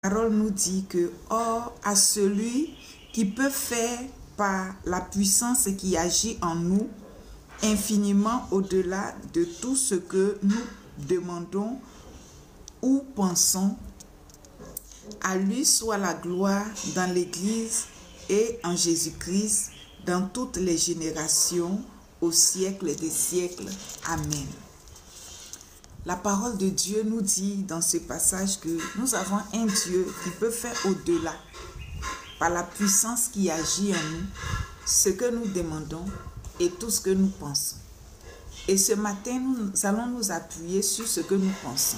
parole nous dit que, or, à celui qui peut faire par la puissance qui agit en nous, infiniment au-delà de tout ce que nous demandons ou pensons, à lui soit la gloire dans l'Église et en Jésus-Christ, dans toutes les générations, au siècle des siècles. Amen. La parole de Dieu nous dit dans ce passage que nous avons un Dieu qui peut faire au-delà, par la puissance qui agit en nous, ce que nous demandons et tout ce que nous pensons. Et ce matin, nous allons nous appuyer sur ce que nous pensons.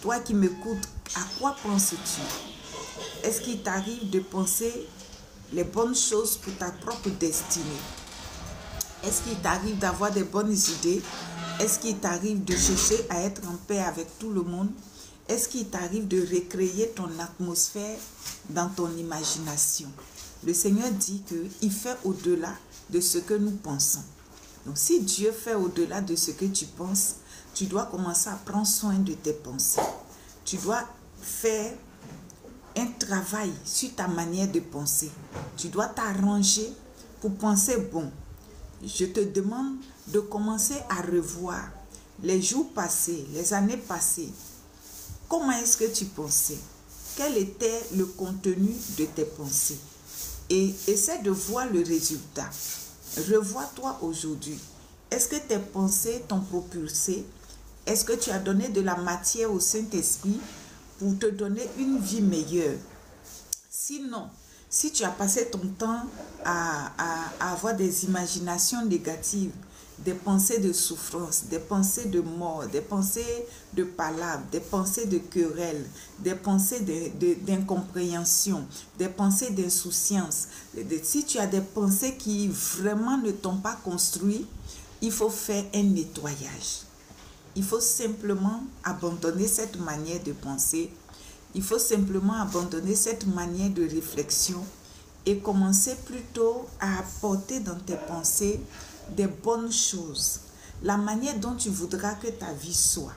Toi qui m'écoutes, à quoi penses-tu? Est-ce qu'il t'arrive de penser les bonnes choses pour ta propre destinée? Est-ce qu'il t'arrive d'avoir des bonnes idées? Est-ce qu'il t'arrive de chercher à être en paix avec tout le monde? Est-ce qu'il t'arrive de recréer ton atmosphère dans ton imagination? Le Seigneur dit qu'il fait au-delà de ce que nous pensons. Donc si Dieu fait au-delà de ce que tu penses, tu dois commencer à prendre soin de tes pensées. Tu dois faire un travail sur ta manière de penser. Tu dois t'arranger pour penser bon. Je te demande de commencer à revoir les jours passés, les années passées. Comment est-ce que tu pensais? Quel était le contenu de tes pensées? Et essaie de voir le résultat. Revois-toi aujourd'hui. Est-ce que tes pensées t'ont propulsé? Est-ce que tu as donné de la matière au Saint-Esprit pour te donner une vie meilleure? Sinon, si tu as passé ton temps à avoir des imaginations négatives, des pensées de souffrance, des pensées de mort, des pensées de palabres, des pensées de querelles, des pensées d'incompréhension, des pensées d'insouciance, si tu as des pensées qui vraiment ne t'ont pas construit, il faut faire un nettoyage. Il faut simplement abandonner cette manière de penser. Il faut simplement abandonner cette manière de réflexion et commencer plutôt à apporter dans tes pensées des bonnes choses. La manière dont tu voudras que ta vie soit.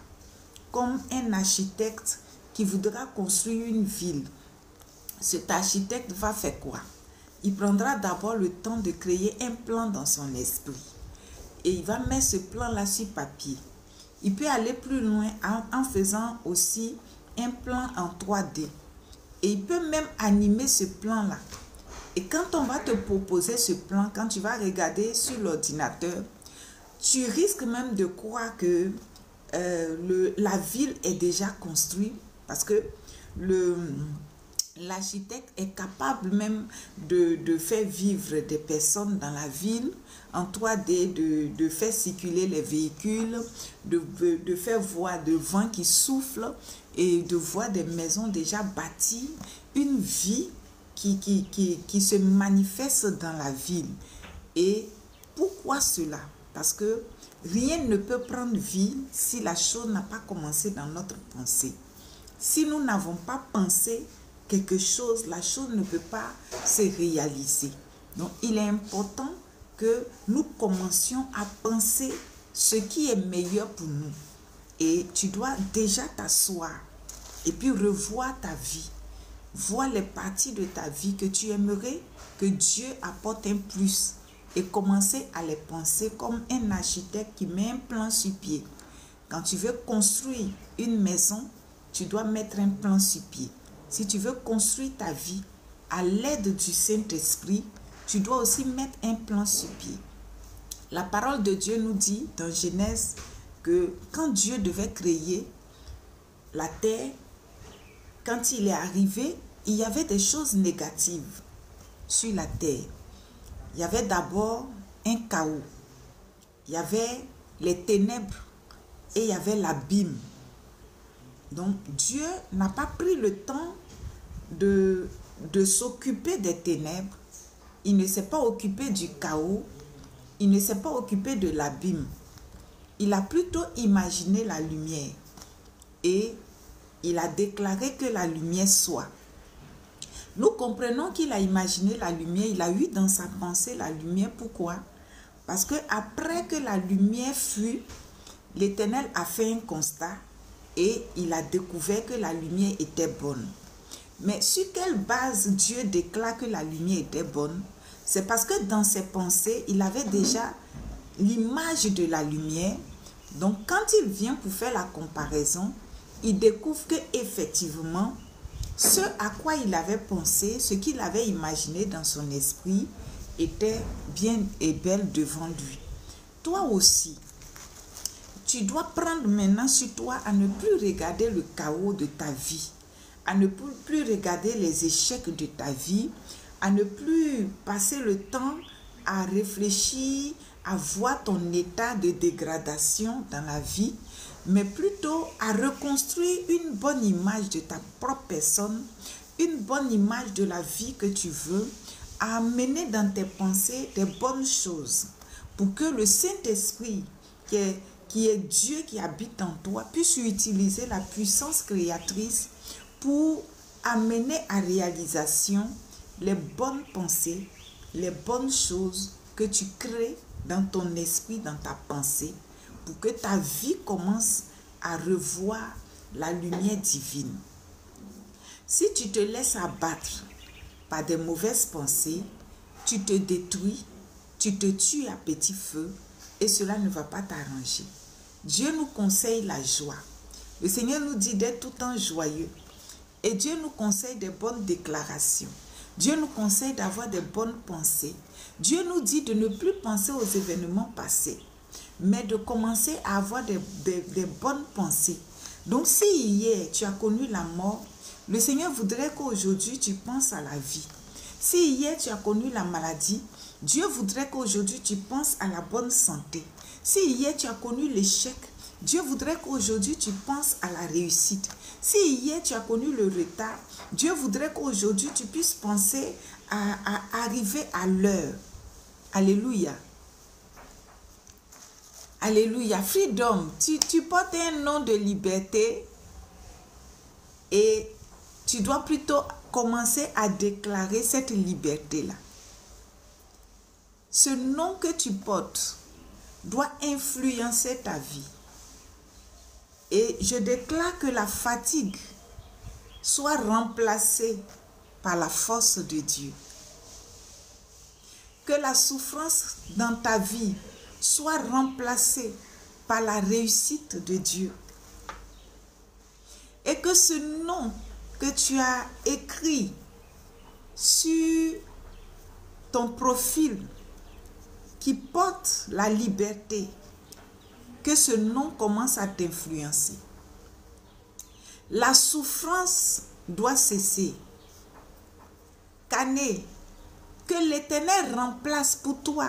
Comme un architecte qui voudra construire une ville. Cet architecte va faire quoi? Il prendra d'abord le temps de créer un plan dans son esprit. Et il va mettre ce plan-là sur papier. Il peut aller plus loin en faisant aussi un plan en 3D. Et il peut même animer ce plan-là. Et quand on va te proposer ce plan, quand tu vas regarder sur l'ordinateur, tu risques même de croire que la ville est déjà construite parce que l'architecte est capable même de faire vivre des personnes dans la ville en 3D, de faire circuler les véhicules, de faire voir de vent qui souffle et de voir des maisons déjà bâties, une vie qui se manifeste dans la ville. Et pourquoi cela? Parce que rien ne peut prendre vie si la chose n'a pas commencé dans notre pensée. Si nous n'avons pas pensé quelque chose, la chose ne peut pas se réaliser. Donc, il est important que nous commencions à penser ce qui est meilleur pour nous. Et tu dois déjà t'asseoir et puis revoir ta vie. Vois les parties de ta vie que tu aimerais que Dieu apporte un plus et commencer à les penser comme un architecte qui met un plan sur pied. Quand tu veux construire une maison, tu dois mettre un plan sur pied. Si tu veux construire ta vie à l'aide du Saint-Esprit, tu dois aussi mettre un plan sur pied. La parole de Dieu nous dit dans Genèse que quand Dieu devait créer la terre, quand il est arrivé, il y avait des choses négatives sur la terre. Il y avait d'abord un chaos. Il y avait les ténèbres et il y avait l'abîme. Donc Dieu n'a pas pris le temps de s'occuper des ténèbres. Il ne s'est pas occupé du chaos. Il ne s'est pas occupé de l'abîme. Il a plutôt imaginé la lumière. Et il a déclaré que la lumière soit. Nous comprenons qu'il a imaginé la lumière. Il a eu dans sa pensée la lumière. Pourquoi? Parce que après que la lumière fut, l'Éternel a fait un constat et il a découvert que la lumière était bonne. Mais sur quelle base Dieu déclare que la lumière était bonne? C'est parce que dans ses pensées, il avait déjà l'image de la lumière. Donc, quand il vient pour faire la comparaison, il découvre que effectivement, ce à quoi il avait pensé, ce qu'il avait imaginé dans son esprit, était bien et belle devant lui. Toi aussi, tu dois prendre maintenant sur toi à ne plus regarder le chaos de ta vie, à ne plus regarder les échecs de ta vie, à ne plus passer le temps à réfléchir, à voir ton état de dégradation dans la vie, mais plutôt à reconstruire une bonne image de ta propre personne, une bonne image de la vie que tu veux, à amener dans tes pensées des bonnes choses pour que le Saint-Esprit, qui est Dieu qui habite en toi, puisse utiliser la puissance créatrice pour amener à réalisation les bonnes pensées, les bonnes choses que tu crées dans ton esprit, dans ta pensée, pour que ta vie commence à revoir la lumière divine. Si tu te laisses abattre par des mauvaises pensées, tu te détruis, tu te tues à petit feu et cela ne va pas t'arranger. Dieu nous conseille la joie. Le Seigneur nous dit d'être tout le temps joyeux. Et Dieu nous conseille des bonnes déclarations. Dieu nous conseille d'avoir des bonnes pensées. Dieu nous dit de ne plus penser aux événements passés, mais de commencer à avoir des bonnes pensées. Donc si hier tu as connu la mort, le Seigneur voudrait qu'aujourd'hui tu penses à la vie. Si hier tu as connu la maladie, Dieu voudrait qu'aujourd'hui tu penses à la bonne santé. Si hier tu as connu l'échec, Dieu voudrait qu'aujourd'hui tu penses à la réussite. Si hier tu as connu le retard, Dieu voudrait qu'aujourd'hui tu puisses penser à arriver à l'heure. Alléluia. Alléluia. Freedom, tu portes un nom de liberté et tu dois plutôt commencer à déclarer cette liberté-là. Ce nom que tu portes doit influencer ta vie. Et je déclare que la fatigue soit remplacée par la force de Dieu. Que la souffrance dans ta vie soit remplacée par la réussite de Dieu. Et que ce nom que tu as écrit sur ton profil qui porte la liberté, que ce nom commence à t'influencer. La souffrance doit cesser. Canet, que l'Éternel remplace pour toi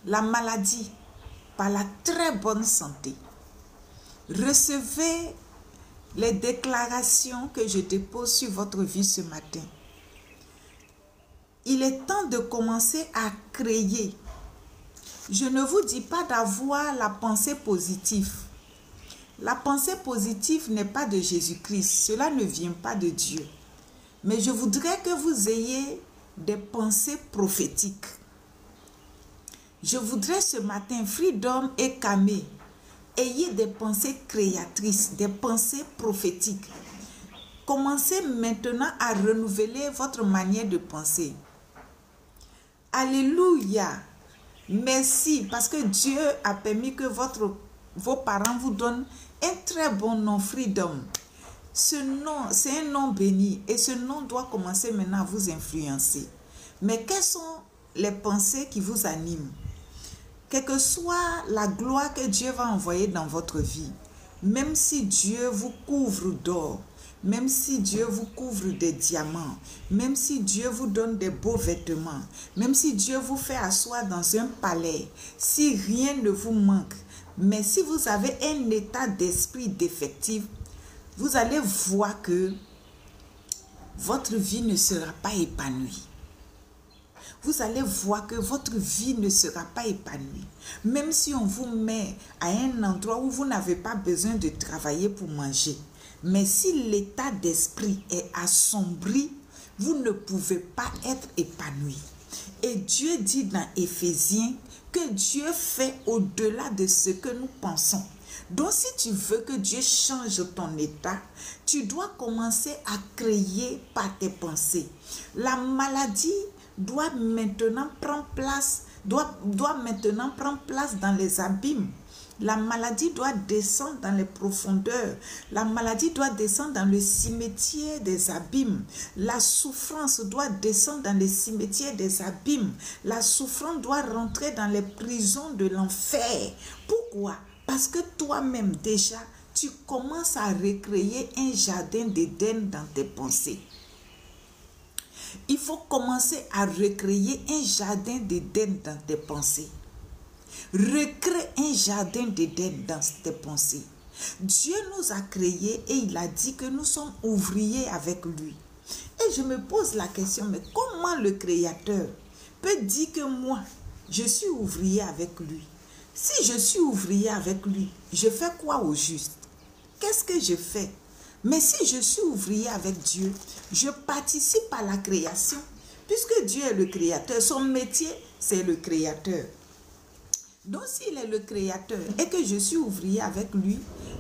la maladie par la très bonne santé. Recevez les déclarations que je dépose sur votre vie ce matin. Il est temps de commencer à créer. Je ne vous dis pas d'avoir la pensée positive. La pensée positive n'est pas de Jésus-Christ. Cela ne vient pas de Dieu. Mais je voudrais que vous ayez des pensées prophétiques. Je voudrais ce matin, Freedom et Camé, ayez des pensées créatrices, des pensées prophétiques. Commencez maintenant à renouveler votre manière de penser. Alléluia. Merci parce que Dieu a permis que vos parents vous donnent un très bon nom, Freedom. Ce nom, c'est un nom béni et ce nom doit commencer maintenant à vous influencer. Mais quelles sont les pensées qui vous animent? Quelle que soit la gloire que Dieu va envoyer dans votre vie, même si Dieu vous couvre d'or, même si Dieu vous couvre de diamants, même si Dieu vous donne des beaux vêtements, même si Dieu vous fait asseoir dans un palais, si rien ne vous manque, mais si vous avez un état d'esprit défectif, vous allez voir que votre vie ne sera pas épanouie. Vous allez voir que votre vie ne sera pas épanouie. Même si on vous met à un endroit où vous n'avez pas besoin de travailler pour manger. Mais si l'état d'esprit est assombri, vous ne pouvez pas être épanoui. Et Dieu dit dans Éphésiens que Dieu fait au-delà de ce que nous pensons. Donc, si tu veux que Dieu change ton état, tu dois commencer à créer par tes pensées. La maladie doit maintenant prendre place, doit maintenant prendre place dans les abîmes. La maladie doit descendre dans les profondeurs. La maladie doit descendre dans le cimetière des abîmes. La souffrance doit descendre dans le cimetière des abîmes. La souffrance doit rentrer dans les prisons de l'enfer. Pourquoi? Parce que toi-même déjà, tu commences à recréer un jardin d'Éden dans tes pensées. Il faut commencer à recréer un jardin d'Éden dans tes pensées. Recrée un jardin d'Éden dans tes pensées. Dieu nous a créés et il a dit que nous sommes ouvriers avec lui. Et je me pose la question, mais comment le Créateur peut dire que moi, je suis ouvrier avec lui? Si je suis ouvrier avec lui, je fais quoi au juste? Qu'est-ce que je fais? Mais si je suis ouvrier avec Dieu, je participe à la création. Puisque Dieu est le Créateur, son métier, c'est le Créateur. Donc, s'il est le Créateur et que je suis ouvrier avec lui,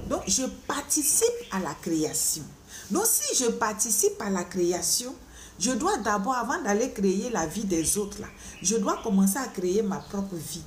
donc je participe à la création. Donc, si je participe à la création, je dois d'abord, avant d'aller créer la vie des autres, là, je dois commencer à créer ma propre vie.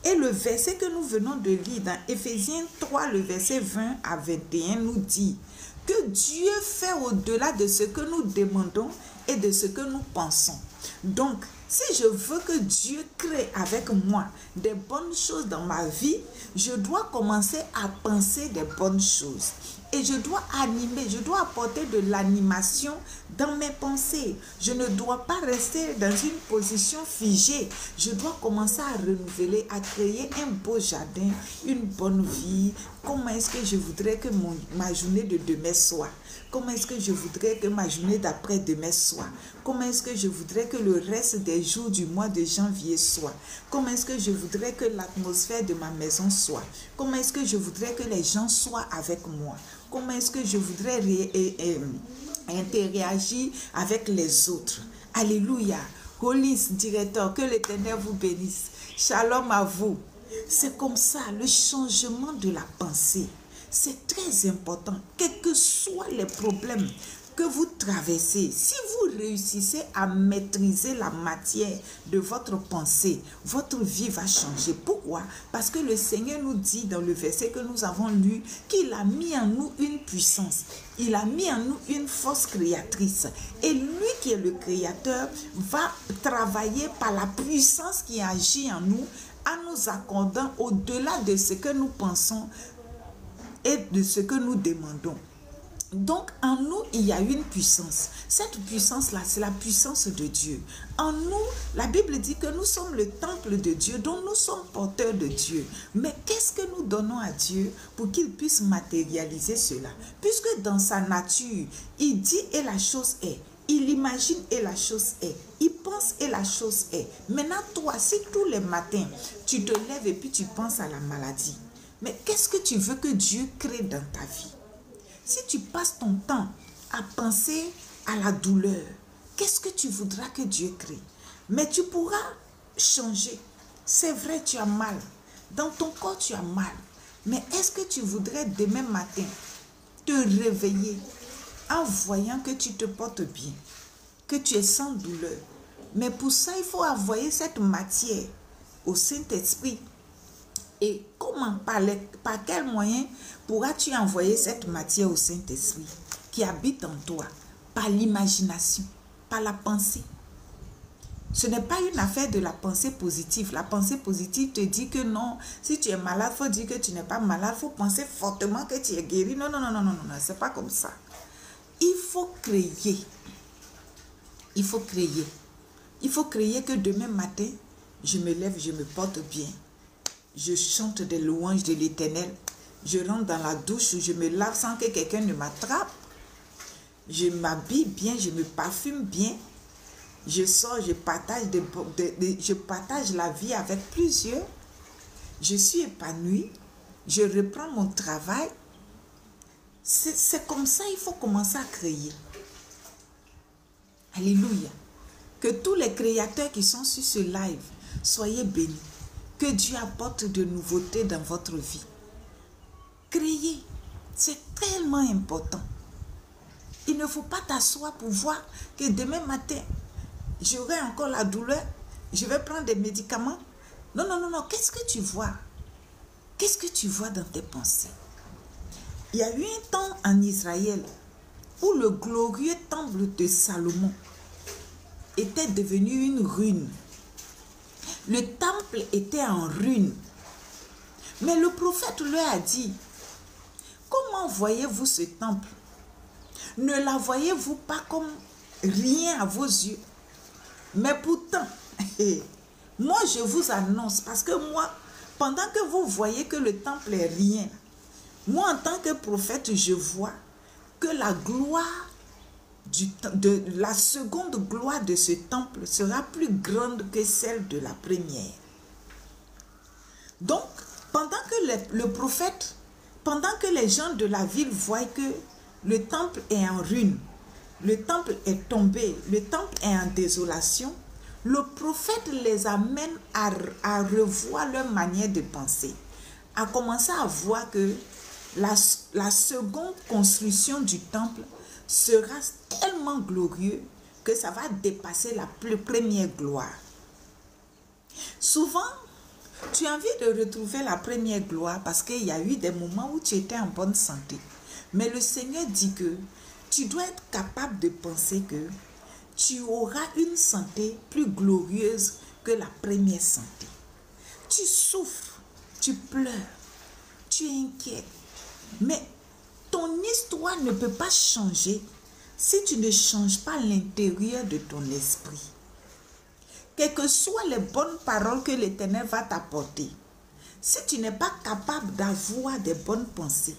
Et le verset que nous venons de lire dans Éphésiens 3, le verset 20 à 21 nous dit que Dieu fait au-delà de ce que nous demandons et de ce que nous pensons. Donc, si je veux que Dieu crée avec moi des bonnes choses dans ma vie, je dois commencer à penser des bonnes choses. Et je dois animer, je dois apporter de l'animation dans mes pensées. Je ne dois pas rester dans une position figée. Je dois commencer à renouveler, à créer un beau jardin, une bonne vie. Comment est-ce que je voudrais que ma journée de demain soit? Comment est-ce que je voudrais que ma journée d'après-demain soit? Comment est-ce que je voudrais que le reste des jours du mois de janvier soit? Comment est-ce que je voudrais que l'atmosphère de ma maison soit? Comment est-ce que je voudrais que les gens soient avec moi? Comment est-ce que je voudrais interagir avec les autres? Alléluia. Holy directeur, que l'Éternel vous bénisse. Shalom à vous. C'est comme ça, le changement de la pensée. C'est très important, quels que soient les problèmes que vous traversez. Si vous réussissez à maîtriser la matière de votre pensée, votre vie va changer. Pourquoi? Parce que le Seigneur nous dit dans le verset que nous avons lu qu'il a mis en nous une puissance. Il a mis en nous une force créatrice. Et lui qui est le créateur va travailler par la puissance qui agit en nous en nous accordant au-delà de ce que nous pensons et de ce que nous demandons. Donc, en nous, il y a une puissance. Cette puissance-là, c'est la puissance de Dieu. En nous, la Bible dit que nous sommes le temple de Dieu, donc nous sommes porteurs de Dieu. Mais qu'est-ce que nous donnons à Dieu pour qu'il puisse matérialiser cela? Puisque dans sa nature, il dit et la chose est. Il imagine et la chose est. Il pense et la chose est. Maintenant, toi, si tous les matins, tu te lèves et puis tu penses à la maladie, mais qu'est-ce que tu veux que Dieu crée dans ta vie? Si tu passes ton temps à penser à la douleur, qu'est-ce que tu voudras que Dieu crée? Mais tu pourras changer. C'est vrai, tu as mal. Dans ton corps, tu as mal. Mais est-ce que tu voudrais demain matin te réveiller en voyant que tu te portes bien, que tu es sans douleur? Mais pour ça, il faut envoyer cette matière au Saint-Esprit. Et comment, par quel moyen pourras-tu envoyer cette matière au Saint-Esprit qui habite en toi? Par l'imagination, par la pensée. Ce n'est pas une affaire de la pensée positive. La pensée positive te dit que non, si tu es malade, il faut dire que tu n'es pas malade. Il faut penser fortement que tu es guéri. Non, non, non, non, non, non, c'est pas comme ça. Il faut créer. Il faut créer. Il faut créer que demain matin, je me lève, je me porte bien. Je chante des louanges de l'Éternel. Je rentre dans la douche, je me lave sans que quelqu'un ne m'attrape. Je m'habille bien, je me parfume bien. Je sors, je partage la vie avec plusieurs. Je suis épanouie. Je reprends mon travail. C'est comme ça, il faut commencer à créer. Alléluia. Que tous les créateurs qui sont sur ce live, soyez bénis. Que Dieu apporte de nouveautés dans votre vie. Créer, c'est tellement important. Il ne faut pas t'asseoir pour voir que demain matin, j'aurai encore la douleur, je vais prendre des médicaments. Non, non, non, non. Qu'est-ce que tu vois? Qu'est-ce que tu vois dans tes pensées? Il y a eu un temps en Israël où le glorieux temple de Salomon était devenu une ruine. Le temple était en ruine. Mais le prophète leur a dit, comment voyez-vous ce temple? Ne la voyez-vous pas comme rien à vos yeux? Mais pourtant, moi je vous annonce, parce que moi, pendant que vous voyez que le temple est rien, moi en tant que prophète, je vois que la gloire, la seconde gloire de ce temple sera plus grande que celle de la première. Donc, pendant que le prophète, pendant que les gens de la ville voient que le temple est en ruine, le temple est tombé, le temple est en désolation, le prophète les amène à revoir leur manière de penser, à commencer à voir que la seconde construction du temple sera tellement glorieux que ça va dépasser la première gloire. Souvent, tu as envie de retrouver la première gloire parce qu'il y a eu des moments où tu étais en bonne santé. Mais le Seigneur dit que tu dois être capable de penser que tu auras une santé plus glorieuse que la première santé. Tu souffres, tu pleures, tu es inquiet. Mais ton histoire ne peut pas changer si tu ne changes pas l'intérieur de ton esprit. Quelles que soient les bonnes paroles que l'Éternel va t'apporter, si tu n'es pas capable d'avoir des bonnes pensées,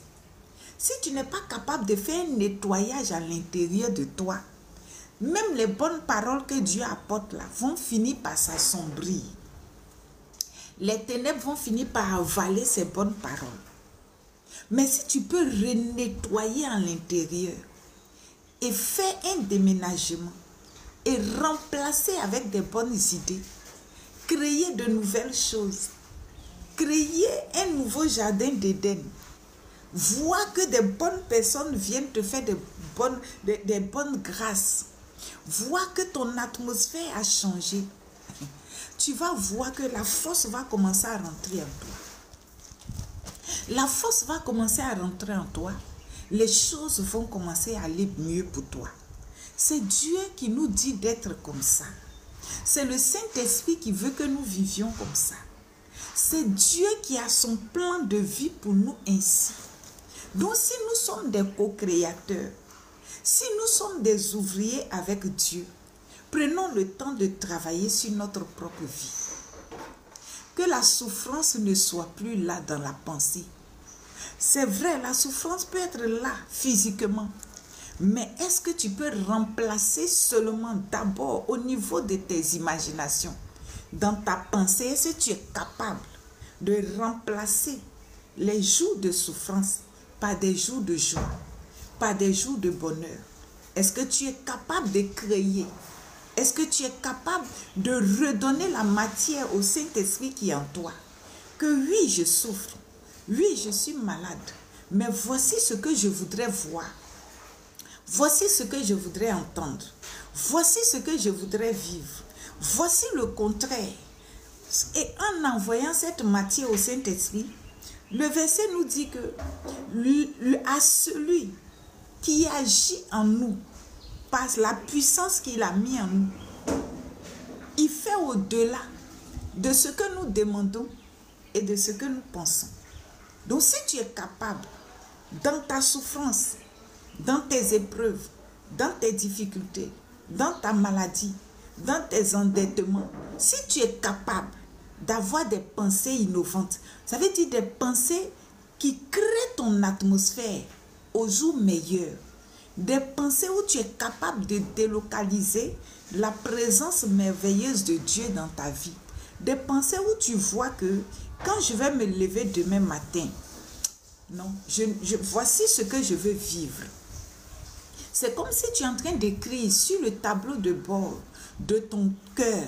si tu n'es pas capable de faire un nettoyage à l'intérieur de toi, même les bonnes paroles que Dieu apporte là vont finir par s'assombrir. Les ténèbres vont finir par avaler ces bonnes paroles. Mais si tu peux renettoyer à l'intérieur et faire un déménagement et remplacer avec des bonnes idées, créer de nouvelles choses, créer un nouveau jardin d'Éden, voir que des bonnes personnes viennent te faire des bonnes grâces, voir que ton atmosphère a changé, tu vas voir que la force va commencer à rentrer en toi. La force va commencer à rentrer en toi. Les choses vont commencer à aller mieux pour toi. C'est Dieu qui nous dit d'être comme ça. C'est le Saint-Esprit qui veut que nous vivions comme ça. C'est Dieu qui a son plan de vie pour nous ainsi. Donc si nous sommes des co-créateurs, si nous sommes des ouvriers avec Dieu, prenons le temps de travailler sur notre propre vie. Que la souffrance ne soit plus là dans la pensée. C'est vrai, la souffrance peut être là physiquement. Mais est-ce que tu peux remplacer seulement d'abord au niveau de tes imaginations, dans ta pensée? Est-ce que tu es capable de remplacer les jours de souffrance par des jours de joie, par des jours de bonheur? Est-ce que tu es capable de créer? Est-ce que tu es capable de redonner la matière au Saint-Esprit qui est en toi? Que oui, je souffre. Oui, je suis malade. Mais voici ce que je voudrais voir. Voici ce que je voudrais entendre. Voici ce que je voudrais vivre. Voici le contraire. Et en envoyant cette matière au Saint-Esprit, le verset nous dit que à celui qui agit en nous, par la puissance qu'il a mis en nous, il fait au-delà de ce que nous demandons et de ce que nous pensons. Donc si tu es capable, dans ta souffrance, dans tes épreuves, dans tes difficultés, dans ta maladie, dans tes endettements, si tu es capable d'avoir des pensées innovantes, ça veut dire des pensées qui créent ton atmosphère aux jours meilleurs, des pensées où tu es capable de délocaliser la présence merveilleuse de Dieu dans ta vie, des pensées où tu vois que quand je vais me lever demain matin, non, voici ce que je veux vivre. C'est comme si tu es en train d'écrire sur le tableau de bord de ton cœur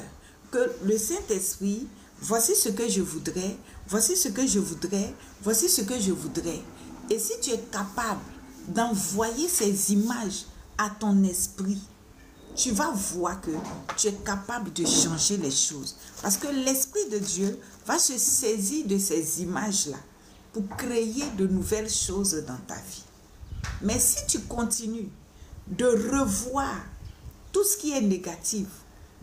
que le Saint-Esprit, voici ce que je voudrais, voici ce que je voudrais, voici ce que je voudrais. Et si tu es capable d'envoyer ces images à ton esprit, tu vas voir que tu es capable de changer les choses. Parce que l'Esprit de Dieu va se saisir de ces images-là pour créer de nouvelles choses dans ta vie. Mais si tu continues de revoir tout ce qui est négatif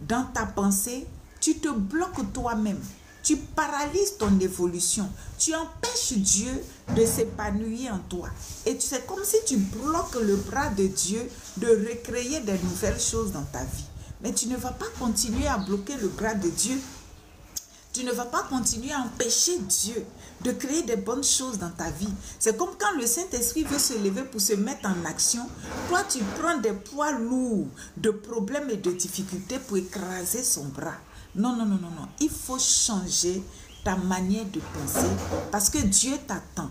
dans ta pensée, tu te bloques toi-même. Tu paralyses ton évolution. Tu empêches Dieu de s'épanouir en toi. Et c'est comme si tu bloques le bras de Dieu de recréer de nouvelles choses dans ta vie. Mais tu ne vas pas continuer à bloquer le bras de Dieu. Tu ne vas pas continuer à empêcher Dieu de créer des bonnes choses dans ta vie. C'est comme quand le Saint-Esprit veut se lever pour se mettre en action. Toi, tu prends des poids lourds de problèmes et de difficultés pour écraser son bras. Non, non, non, non, non. Il faut changer ta manière de penser parce que Dieu t'attend.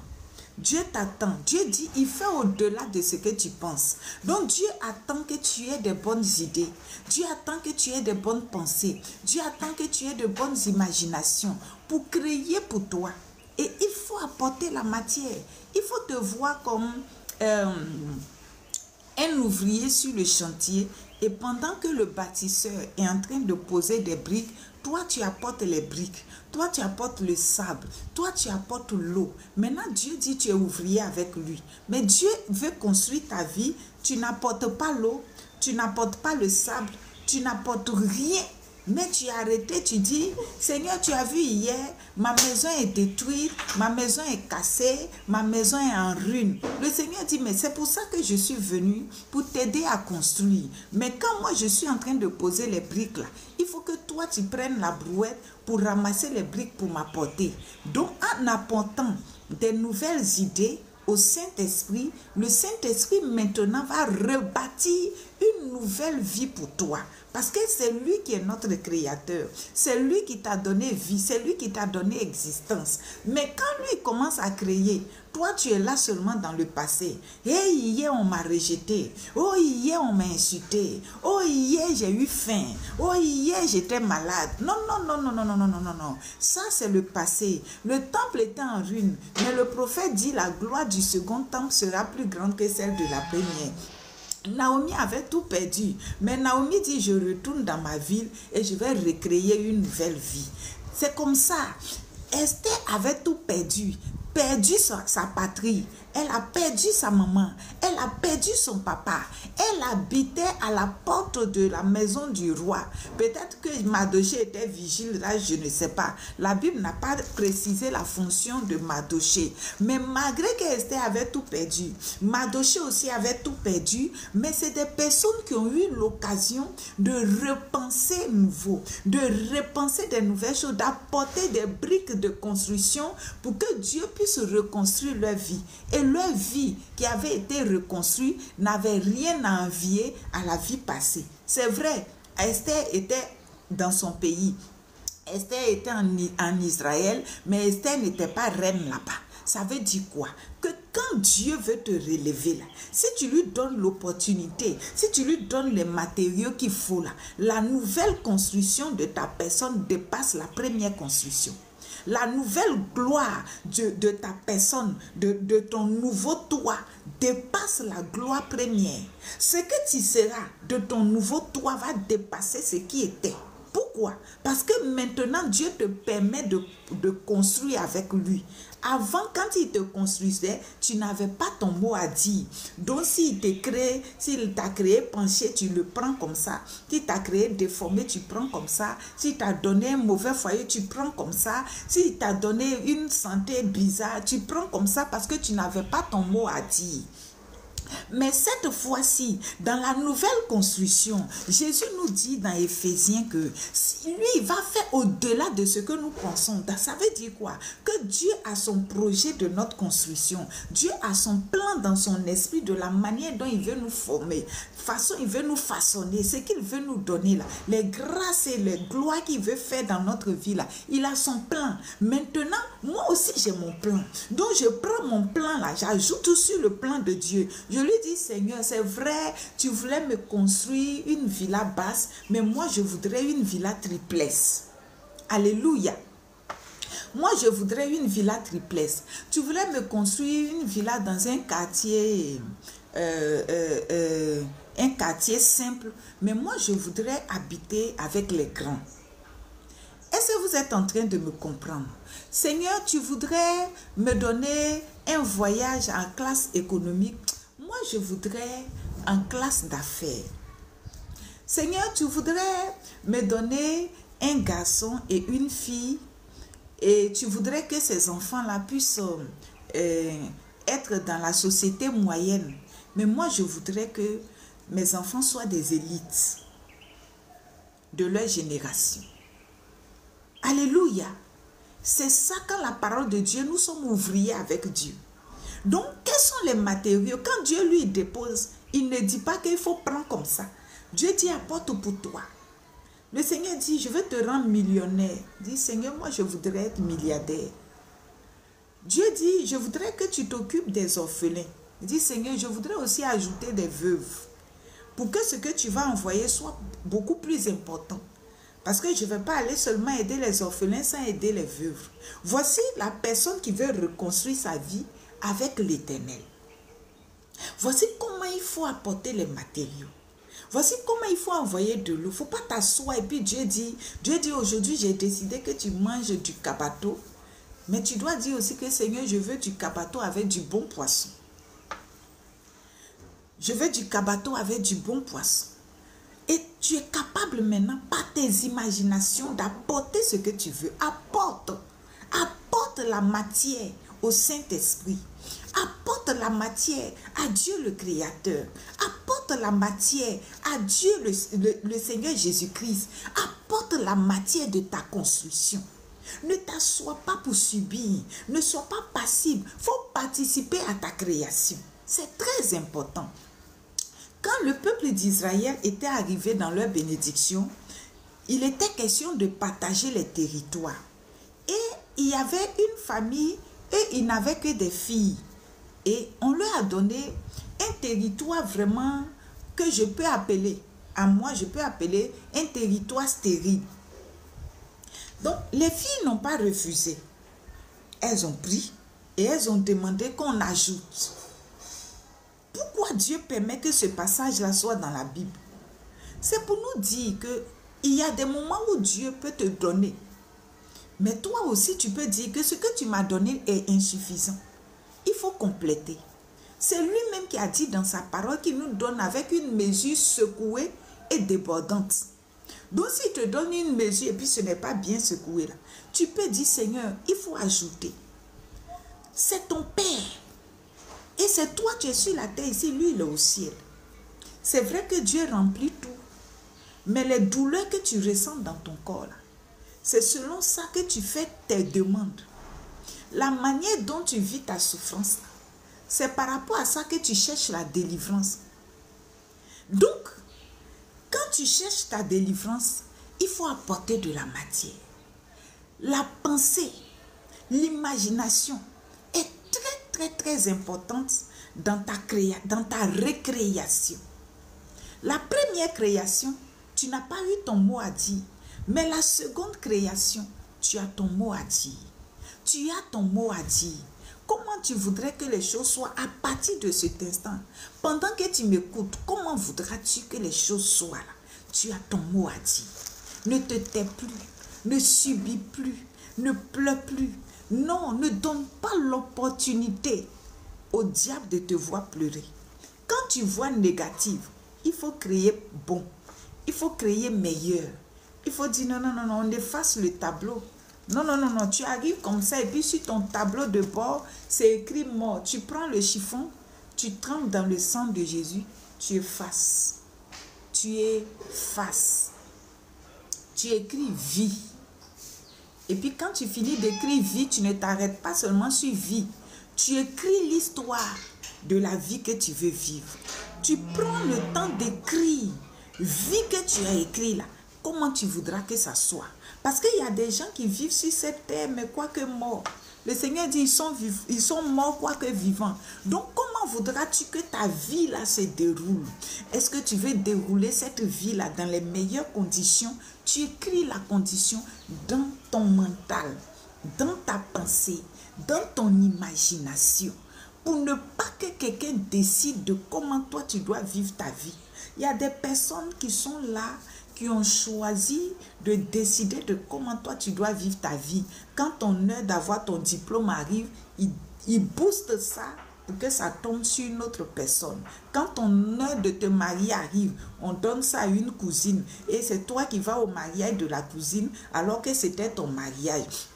Dieu t'attend. Dieu dit, il fait au-delà de ce que tu penses. Donc Dieu attend que tu aies de bonnes idées. Dieu attend que tu aies de bonnes pensées. Dieu attend que tu aies de bonnes imaginations pour créer pour toi. Et il faut apporter la matière. Il faut te voir comme un ouvrier sur le chantier. Et pendant que le bâtisseur est en train de poser des briques, toi tu apportes les briques, toi tu apportes le sable, toi tu apportes l'eau. Maintenant Dieu dit tu es ouvrier avec lui. Mais Dieu veut construire ta vie, tu n'apportes pas l'eau, tu n'apportes pas le sable, tu n'apportes rien. Mais tu es arrêté, tu dis, Seigneur, tu as vu hier, ma maison est détruite, ma maison est cassée, ma maison est en ruine. Le Seigneur dit, mais c'est pour ça que je suis venu, pour t'aider à construire. Mais quand moi je suis en train de poser les briques là, il faut que toi tu prennes la brouette pour ramasser les briques pour m'apporter. Donc en apportant des nouvelles idées au Saint-Esprit, le Saint-Esprit maintenant va rebâtir une nouvelle vie pour toi. Parce que c'est lui qui est notre créateur. C'est lui qui t'a donné vie. C'est lui qui t'a donné existence. Mais quand lui commence à créer, toi tu es là seulement dans le passé. Et hier on m'a rejeté. Oh hier on m'a insulté. Oh hier j'ai eu faim. Oh hier j'étais malade. Non, non, non, non, non, non, non, non, non, non. Ça c'est le passé. Le temple était en ruine. Mais le prophète dit la gloire du second temple sera plus grande que celle de la première. Naomi avait tout perdu, mais Naomi dit je retourne dans ma ville et je vais recréer une nouvelle vie. C'est comme ça. Esther avait tout perdu sa patrie, elle a perdu sa maman, elle a perdu son papa, elle habitait à la porte de la maison du roi. Peut-être que Mardoché était vigile, là je ne sais pas. La Bible n'a pas précisé la fonction de Mardoché. Mais malgré que Esther avait tout perdu, Mardoché aussi avait tout perdu, mais c'est des personnes qui ont eu l'occasion de repenser nouveau, de repenser des nouvelles choses, d'apporter des briques de construction pour que Dieu puisse reconstruire leur vie. Et leur vie qui avait été reconstruite n'avait rien à envier à la vie passée. C'est vrai, Esther était dans son pays. Esther était en Israël, mais Esther n'était pas reine là-bas. Ça veut dire quoi? Que quand Dieu veut te relever là, si tu lui donnes l'opportunité, si tu lui donnes les matériaux qu'il faut là, la nouvelle construction de ta personne dépasse la première construction. La nouvelle gloire de ta personne, de ton nouveau toi, dépasse la gloire première. Ce que tu seras de ton nouveau toi va dépasser ce qui était. Pourquoi? Parce que maintenant, Dieu te permet de construire avec lui. Avant, quand il te construisait, tu n'avais pas ton mot à dire. Donc, s'il t'a créé penché, tu le prends comme ça. S'il t'a créé déformé, tu prends comme ça. S'il t'a donné un mauvais foyer, tu prends comme ça. S'il t'a donné une santé bizarre, tu prends comme ça parce que tu n'avais pas ton mot à dire. Mais cette fois-ci, dans la nouvelle construction, Jésus nous dit dans Éphésiens que lui, il va faire au-delà de ce que nous pensons. Ça veut dire quoi? Que Dieu a son projet de notre construction. Dieu a son plan dans son esprit de la manière dont il veut nous former. Il veut nous façonner. Ce qu'il veut nous donner là. Les grâces et les gloires qu'il veut faire dans notre vie là. Il a son plan. Maintenant, moi aussi j'ai mon plan. Donc je prends mon plan là. J'ajoute sur le plan de Dieu. Je lui dis, Seigneur, c'est vrai, tu voulais me construire une villa basse, mais moi, je voudrais une villa triplex. Alléluia. Moi, je voudrais une villa triplex. Tu voudrais me construire une villa dans un quartier simple. Mais moi, je voudrais habiter avec les grands. Est-ce que vous êtes en train de me comprendre? Seigneur, tu voudrais me donner un voyage en classe économique. Moi, je voudrais en classe d'affaires. Seigneur, tu voudrais me donner un garçon et une fille et tu voudrais que ces enfants-là puissent être dans la société moyenne. Mais moi, je voudrais que mes enfants soient des élites de leur génération. Alléluia. C'est ça quand la parole de Dieu, nous sommes ouvriers avec Dieu. Donc, quels sont les matériaux? Quand Dieu lui dépose, il ne dit pas qu'il faut prendre comme ça. Dieu dit apporte pour toi. Le Seigneur dit, je veux te rendre millionnaire. Dit, Seigneur, moi je voudrais être milliardaire. Dieu dit, je voudrais que tu t'occupes des orphelins. Il dit, Seigneur, je voudrais aussi ajouter des veuves. Pour que ce que tu vas envoyer soit beaucoup plus important. Parce que je ne vais pas aller seulement aider les orphelins sans aider les veuves. Voici la personne qui veut reconstruire sa vie avec l'Éternel. Voici comment il faut apporter les matériaux. Voici comment il faut envoyer de l'eau. Il ne faut pas t'asseoir et puis Dieu dit aujourd'hui j'ai décidé que tu manges du kabato. Mais tu dois dire aussi que Seigneur, je veux du kabato avec du bon poisson. Je veux du kabato avec du bon poisson. Et tu es capable maintenant, par tes imaginations, d'apporter ce que tu veux. Apporte la matière au Saint-Esprit. Apporte la matière à Dieu le Créateur. Apporte la matière à Dieu le Seigneur Jésus-Christ. Apporte la matière de ta construction. Ne t'assois pas pour subir. Ne sois pas passible. Il faut participer à ta création. C'est très important. Quand le peuple d'Israël était arrivé dans leur bénédiction, il était question de partager les territoires. Et il y avait une famille et ils n'avaient que des filles. Et on leur a donné un territoire vraiment que je peux appeler, je peux appeler un territoire stérile. Donc, les filles n'ont pas refusé. Elles ont pris et elles ont demandé qu'on ajoute. Pourquoi Dieu permet que ce passage-là soit dans la Bible? C'est pour nous dire qu'il y a des moments où Dieu peut te donner. Mais toi aussi, tu peux dire que ce que tu m'as donné est insuffisant. Il faut compléter. C'est lui-même qui a dit dans sa parole qu'il nous donne avec une mesure secouée et débordante. Donc, s'il te donne une mesure et puis ce n'est pas bien secoué là, tu peux dire, Seigneur, il faut ajouter. C'est ton Père. Et c'est toi, tu es sur la terre ici, lui, il est au ciel. C'est vrai que Dieu remplit tout. Mais les douleurs que tu ressens dans ton corps, c'est selon ça que tu fais tes demandes. La manière dont tu vis ta souffrance, c'est par rapport à ça que tu cherches la délivrance. Donc, quand tu cherches ta délivrance, il faut apporter de la matière. La pensée, l'imagination est très importante dans ta récréation. La première création, tu n'as pas eu ton mot à dire. Mais la seconde création, tu as ton mot à dire. Tu as ton mot à dire. Comment tu voudrais que les choses soient à partir de cet instant? Pendant que tu m'écoutes, comment voudras-tu que les choses soient là? Tu as ton mot à dire. Ne te tais plus, ne subis plus, ne pleure plus. Non, ne donne pas l'opportunité au diable de te voir pleurer. Quand tu vois négative, il faut créer bon. Il faut créer meilleur. Il faut dire non, on efface le tableau. Non, tu arrives comme ça et puis sur ton tableau de bord, c'est écrit mort. Tu prends le chiffon, tu trempes dans le sang de Jésus, tu effaces. Tu effaces. Tu écris vie. Et puis quand tu finis d'écrire vie, tu ne t'arrêtes pas seulement sur vie. Tu écris l'histoire de la vie que tu veux vivre. Tu prends le temps d'écrire vie que tu as écrit là. Comment tu voudras que ça soit? Parce qu'il y a des gens qui vivent sur cette terre, mais quoique morts. Le Seigneur dit, ils sont morts quoique vivants. Donc, comment voudras-tu que ta vie là se déroule? Est-ce que tu veux dérouler cette vie là dans les meilleures conditions? Tu écris la condition dans ton mental. dans ta pensée, dans ton imagination, pour ne pas que quelqu'un décide de comment toi tu dois vivre ta vie. Il y a des personnes qui sont là, qui ont choisi de décider de comment toi tu dois vivre ta vie. Quand ton heure d'avoir ton diplôme arrive, ils boostent ça pour que ça tombe sur une autre personne. Quand ton heure de te marier arrive, on donne ça à une cousine et c'est toi qui vas au mariage de la cousine alors que c'était ton mariage.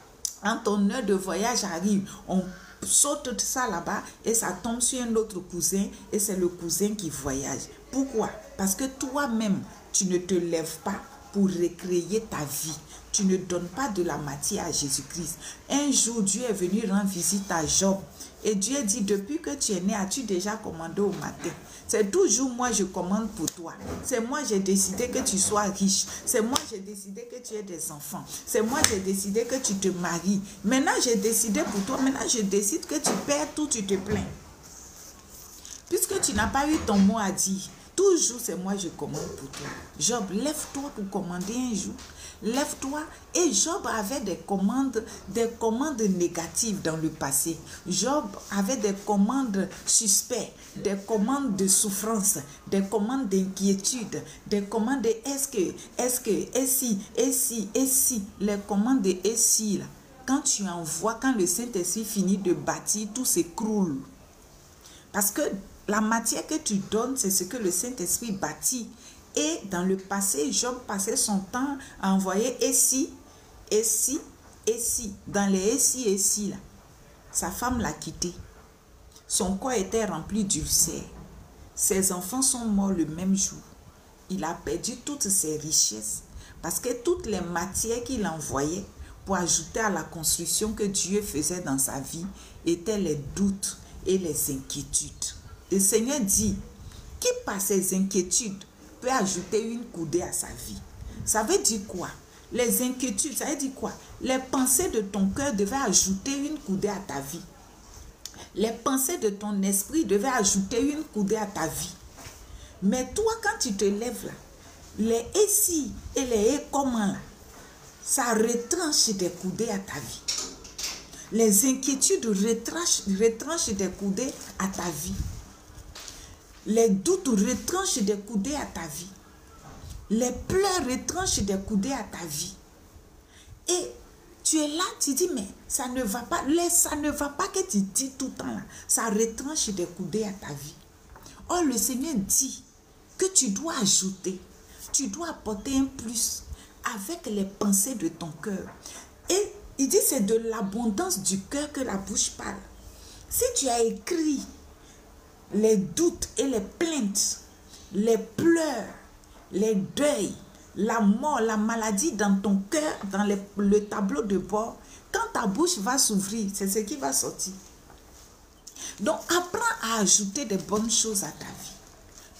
Quand ton heure de voyage arrive, on saute ça là-bas et ça tombe sur un autre cousin et c'est le cousin qui voyage. Pourquoi? Parce que toi-même, tu ne te lèves pas pour recréer ta vie. Tu ne donnes pas de la matière à Jésus-Christ. Un jour, Dieu est venu rendre visite à Job. Et Dieu dit, depuis que tu es né, as-tu déjà commandé au matin? C'est toujours moi, je commande pour toi. C'est moi, j'ai décidé que tu sois riche. C'est moi, j'ai décidé que tu aies des enfants. C'est moi, j'ai décidé que tu te maries. Maintenant, j'ai décidé pour toi. Maintenant, je décide que tu perds tout, tu te plains. Puisque tu n'as pas eu ton mot à dire, toujours c'est moi, je commande pour toi. Job, lève-toi pour commander un jour. Lève-toi. Et Job avait des commandes négatives dans le passé. Job avait des commandes suspectes, des commandes de souffrance, des commandes d'inquiétude, des commandes de et si, les commandes de et si, là. Quand tu envoies, quand le Saint-Esprit finit de bâtir, tout s'écroule. Parce que la matière que tu donnes, c'est ce que le Saint-Esprit bâtit. Et dans le passé, Job passait son temps à envoyer et si. Dans les et si, là, sa femme l'a quitté. Son corps était rempli d'ulcères. Ses enfants sont morts le même jour. Il a perdu toutes ses richesses parce que toutes les matières qu'il envoyait pour ajouter à la construction que Dieu faisait dans sa vie étaient les doutes et les inquiétudes. Le Seigneur dit, qui par ses inquiétudes peut ajouter une coudée à sa vie? Ça veut dire quoi? Les inquiétudes, ça veut dire quoi? Les pensées de ton cœur devaient ajouter une coudée à ta vie. Les pensées de ton esprit devaient ajouter une coudée à ta vie. Mais toi, quand tu te lèves là, les et si et les et comment là, ça retranche des coudées à ta vie. Les inquiétudes retranchent des coudées à ta vie. Les doutes retranchent des coudées à ta vie. Les pleurs retranchent des coudées à ta vie. Et tu es là, tu dis, mais ça ne va pas. Ça ne va pas que tu dis tout le temps là. Ça retranche des coudées à ta vie. Or, le Seigneur dit que tu dois ajouter. Tu dois apporter un plus avec les pensées de ton cœur. Et il dit, c'est de l'abondance du cœur que la bouche parle. Si tu as écrit les doutes et les plaintes, les pleurs, les deuils, la mort, la maladie dans ton cœur, dans le tableau de bord, quand ta bouche va s'ouvrir, c'est ce qui va sortir. Donc, apprends à ajouter des bonnes choses à ta vie.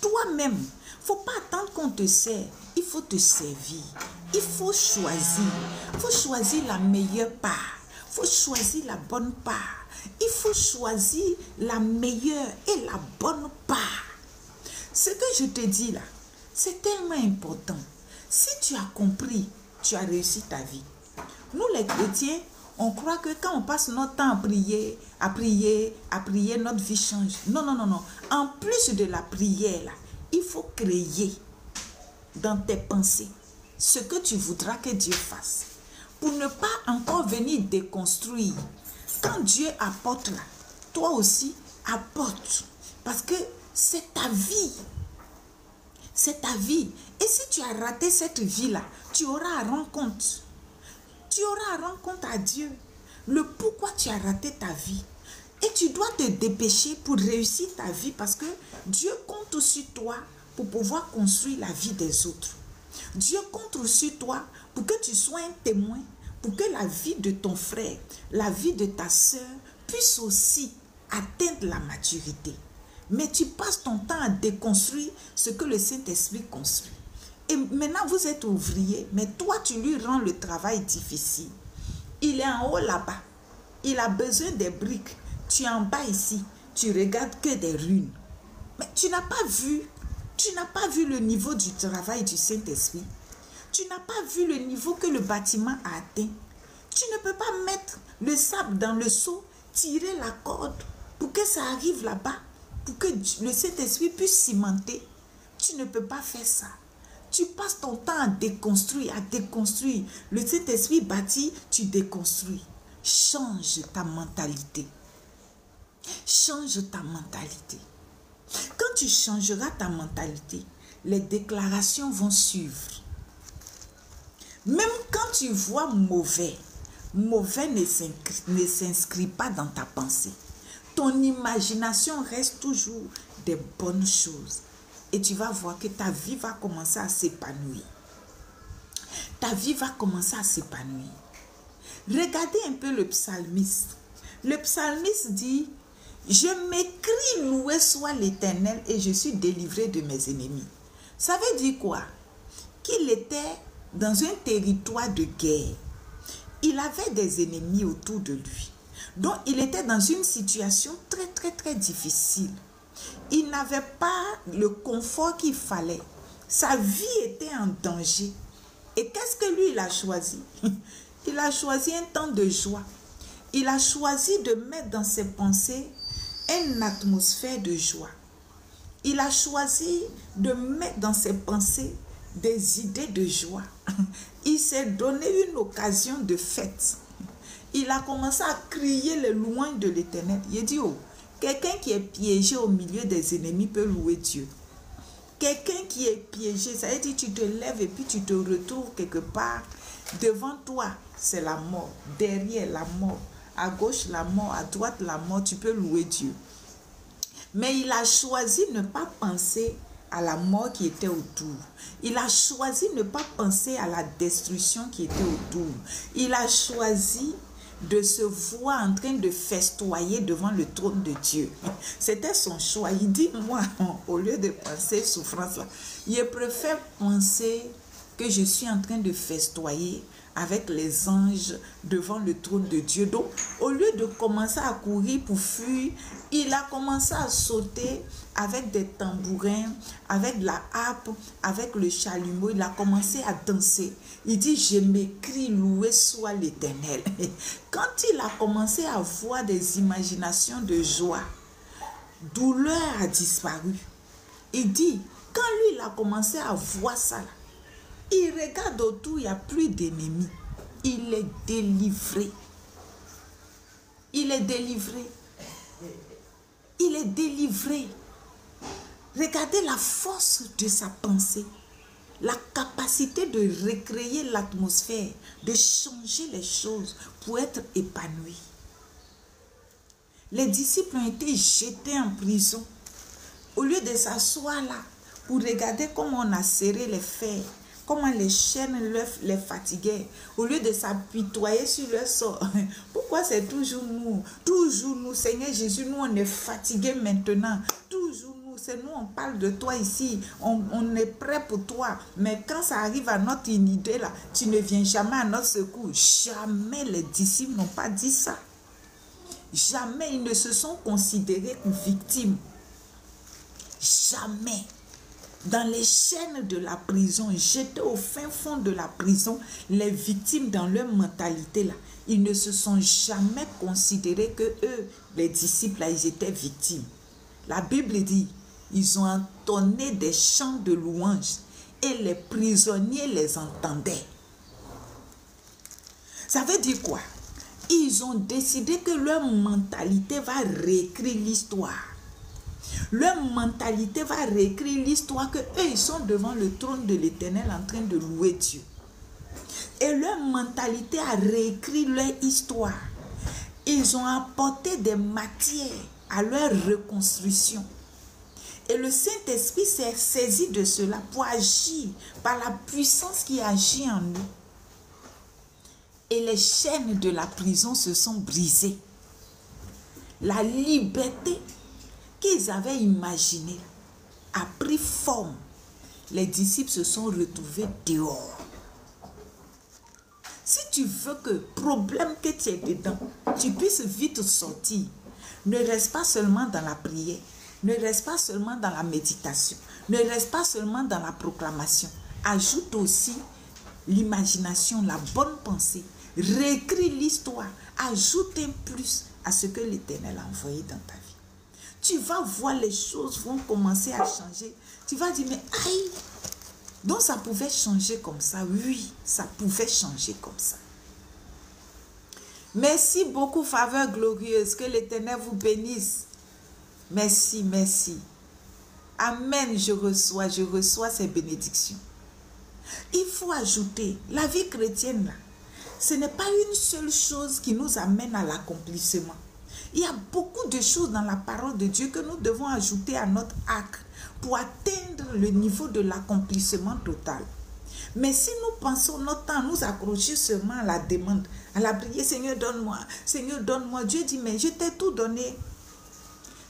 Toi-même, il ne faut pas attendre qu'on te sert. Il faut te servir. Il faut choisir. Il faut choisir la meilleure part. Il faut choisir la bonne part. Il faut choisir la meilleure et la bonne part. Ce que je te dis là, c'est tellement important. Si tu as compris, tu as réussi ta vie. Nous les chrétiens, on croit que quand on passe notre temps à prier, notre vie change. Non, non, non, non. En plus de la prière là, il faut créer dans tes pensées ce que tu voudras que Dieu fasse. Pour ne pas encore venir déconstruire. Quand Dieu apporte là, toi aussi apporte. Parce que c'est ta vie. C'est ta vie. Et si tu as raté cette vie-là, tu auras à rendre compte. Tu auras à rendre compte à Dieu le pourquoi tu as raté ta vie. Et tu dois te dépêcher pour réussir ta vie parce que Dieu compte sur toi pour pouvoir construire la vie des autres. Dieu compte sur toi pour que tu sois un témoin, pour que la vie de ton frère, la vie de ta soeur puisse aussi atteindre la maturité. Mais tu passes ton temps à déconstruire ce que le Saint-Esprit construit. Et maintenant, vous êtes ouvrier, mais toi, tu lui rends le travail difficile. Il est en haut là-bas. Il a besoin des briques. Tu es en bas ici. Tu regardes que des ruines. Mais tu n'as pas vu le niveau du travail du Saint-Esprit. Tu n'as pas vu le niveau que le bâtiment a atteint. Tu ne peux pas mettre le sable dans le seau, tirer la corde pour que ça arrive là-bas, pour que le Saint-Esprit puisse cimenter. Tu ne peux pas faire ça. Tu passes ton temps à déconstruire, à déconstruire. Le Saint-Esprit bâtit, tu déconstruis. Change ta mentalité. Change ta mentalité. Quand tu changeras ta mentalité, les déclarations vont suivre. Même quand tu vois mauvais, mauvais ne s'inscrit pas dans ta pensée. Ton imagination reste toujours des bonnes choses. Et tu vas voir que ta vie va commencer à s'épanouir. Ta vie va commencer à s'épanouir. Regardez un peu le psalmiste. Le psalmiste dit, « Je m'écris, loué soit l'Éternel, et je suis délivré de mes ennemis. » Ça veut dire quoi? Qu'il était dans un territoire de guerre. Il avait des ennemis autour de lui. Donc, il était dans une situation très difficile. Il n'avait pas le confort qu'il fallait. Sa vie était en danger. Et qu'est-ce que lui, il a choisi? Il a choisi un temps de joie. Il a choisi de mettre dans ses pensées une atmosphère de joie. Il a choisi de mettre dans ses pensées des idées de joie. Il s'est donné une occasion de fête. Il a commencé à crier les louanges de l'Éternel. Il dit, oh, quelqu'un qui est piégé au milieu des ennemis peut louer Dieu. Quelqu'un qui est piégé, ça veut dire tu te lèves et puis tu te retrouves quelque part. Devant toi, c'est la mort. Derrière, la mort. À gauche, la mort. À droite, la mort. Tu peux louer Dieu. Mais il a choisi de ne pas penser à la mort qui était autour. Il a choisi de ne pas penser à la destruction qui était autour. Il a choisi de se voir en train de festoyer devant le trône de Dieu. C'était son choix. Il dit, moi, au lieu de penser souffrance là, je préfère penser que je suis en train de festoyer avec les anges devant le trône de Dieu. Donc, au lieu de commencer à courir pour fuir, il a commencé à sauter avec des tambourins, avec la harpe, avec le chalumeau. Il a commencé à danser. Il dit, je m'écris, loué soit l'Éternel. Quand il a commencé à voir des imaginations de joie, douleur a disparu. Il dit, quand lui, il a commencé à voir ça, là, il regarde autour, il n'y a plus d'ennemis. Il est délivré. Il est délivré. Il est délivré. Regardez la force de sa pensée. La capacité de recréer l'atmosphère, de changer les choses pour être épanoui. Les disciples ont été jetés en prison. Au lieu de s'asseoir là pour regarder comment on a serré les fers, comment les chaînes les fatiguaient, au lieu de s'apitoyer sur leur sort. Pourquoi c'est toujours nous, Seigneur Jésus, nous on est fatigués maintenant, toujours nous, c'est nous on parle de toi ici, on est prêt pour toi, mais quand ça arrive à notre idée là, tu ne viens jamais à notre secours. Jamais les disciples n'ont pas dit ça. Jamais ils ne se sont considérés victimes. Jamais. Dans les chaînes de la prison, jetés au fin fond de la prison, les victimes dans leur mentalité là, ils ne se sont jamais considérés que eux, les disciples là, ils étaient victimes. La Bible dit, ils ont entonné des chants de louanges et les prisonniers les entendaient. Ça veut dire quoi? Ils ont décidé que leur mentalité va réécrire l'histoire. Leur mentalité va réécrire l'histoire que eux, ils sont devant le trône de l'Éternel en train de louer Dieu. Et leur mentalité a réécrit leur histoire. Ils ont apporté des matières à leur reconstruction. Et le Saint-Esprit s'est saisi de cela pour agir par la puissance qui agit en nous. Et les chaînes de la prison se sont brisées. La liberté qu'ils avaient imaginée a pris forme. Les disciples se sont retrouvés dehors. Si tu veux que le problème que tu es dedans, tu puisses vite sortir, ne reste pas seulement dans la prière, ne reste pas seulement dans la méditation, ne reste pas seulement dans la proclamation. Ajoute aussi l'imagination, la bonne pensée, réécris l'histoire, ajoute un plus à ce que l'Éternel a envoyé dans ta vie. Tu vas voir, les choses vont commencer à changer. Tu vas dire, mais aïe, donc ça pouvait changer comme ça. Oui, ça pouvait changer comme ça. Merci beaucoup, faveur glorieuse. Que l'Éternel vous bénisse. Merci, merci. Amen, je reçois ces bénédictions. Il faut ajouter, la vie chrétienne, là, ce n'est pas une seule chose qui nous amène à l'accomplissement. Il y a beaucoup de choses dans la parole de Dieu que nous devons ajouter à notre acte pour atteindre le niveau de l'accomplissement total. Mais si nous pensons notre temps, nous accrocher seulement à la demande, à la prière, Seigneur donne-moi, Seigneur donne-moi. Dieu dit, mais je t'ai tout donné.